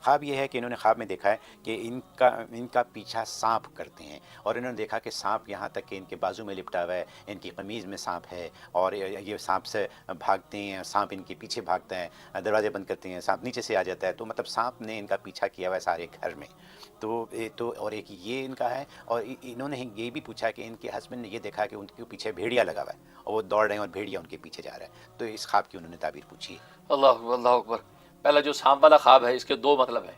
خواب یہ ہے کہ انہوں نے خواب میں دیکھا ہے کہ ان کا پیچھا سانپ کرتے ہیں، اور انہوں نے دیکھا کہ سانپ یہاں تک کہ ان کے بازو میں لپٹا ہوا ہے، ان کی قمیض میں سانپ ہے، اور یہ سانپ سے بھاگتے ہیں، سانپ ان کے پیچھے بھاگتا ہے، دروازے بند کرتے ہیں سانپ نیچے سے آ جاتا ہے، تو مطلب سانپ نے ان کا پیچھا کیا ہوا ہے سارے گھر میں۔ تو اور ایک یہ ان کا ہے، اور انہوں نے یہ بھی پوچھا کہ ان کے ہسبینڈ نے یہ دیکھا کہ ان کے پیچھے بھیڑیا لگا ہوا ہے اور وہ دوڑ رہے ہیں اور بھیڑیا ان کے پیچھے جا رہا ہے۔ تو اس خواب کی انہوں نے تعبیر پوچھی ہے۔ اللہ اکبر۔ پہلا جو سانپ والا خواب ہے، اس کے دو مطلب ہیں۔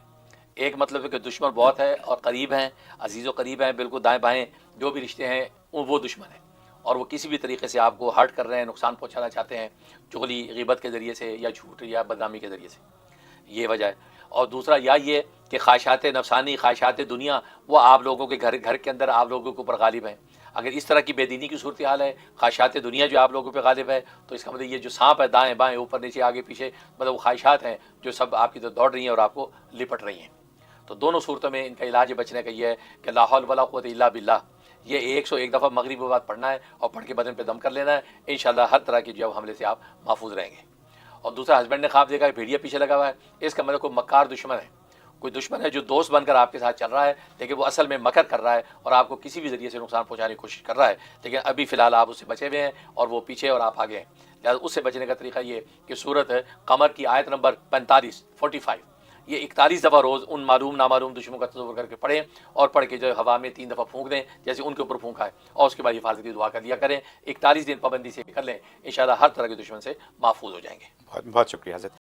ایک مطلب ہے کہ دشمن بہت ہے اور قریب ہیں، عزیز و قریب ہیں، بالکل دائیں بائیں جو بھی رشتے ہیں وہ دشمن ہیں، اور وہ کسی بھی طریقے سے آپ کو ہرٹ کر رہے ہیں، نقصان پہنچانا چاہتے ہیں، چغلی غیبت کے ذریعے سے یا جھوٹ یا بدنامی کے ذریعے سے، یہ وجہ ہے۔ اور دوسرا یا یہ کہ خواہشات نفسانی، خواہشات دنیا وہ آپ لوگوں کے گھر کے اندر آپ لوگوں کے اوپر غالب ہیں۔ اگر اس طرح کی بے دینی کی صورتحال ہے، خواہشات دنیا جو آپ لوگوں پہ غالب ہے، تو اس کا مطلب یہ جو سانپ ہے دائیں بائیں اوپر نیچے آگے پیچھے، مطلب وہ خواہشات ہیں جو سب آپ کی طرف دوڑ رہی ہیں اور آپ کو لپٹ رہی ہیں۔ تو دونوں صورتوں میں ان کا علاج بچنے کا یہ ہے کہ لا حول ولا قوت الا باللہ، یہ 101 دفعہ مغرب کے بعد پڑھنا ہے اور پڑھ کے بدن پہ دم کر لینا ہے، انشاءاللہ ہر طرح کی جو حملے سے آپ محفوظ رہیں گے۔ اور دوسرا ہسبینڈ نے خواب دیکھا ہے بھیڑیا پیچھے لگا ہوا ہے، اس کا مطلب کوئی مکار دشمن ہے، کوئی دشمن ہے جو دوست بن کر آپ کے ساتھ چل رہا ہے، لیکن وہ اصل میں مکر کر رہا ہے اور آپ کو کسی بھی ذریعے سے نقصان پہنچانے کی کوشش کر رہا ہے، لیکن ابھی فی الحال آپ اس سے بچے ہوئے ہیں اور وہ پیچھے اور آپ آگے ہیں۔ لہٰذا اس سے بچنے کا طریقہ یہ کہ سورت قمر کی آیت نمبر 45 یہ 41 دفعہ روز ان معلوم نامعلوم دشمنوں کا تصور کر کے پڑھیں، اور پڑھ کے جو ہوا میں 3 دفعہ پھونک دیں جیسے ان کے اوپر پھونکا ہے، اور اس کے بعد حفاظتی دعا کر لیا کریں۔ 41 دن پابندی سے کر لیں، انشاءاللہ ہر طرح کے دشمن سے محفوظ ہو جائیں گے۔ بہت بہت شکریہ حضرت۔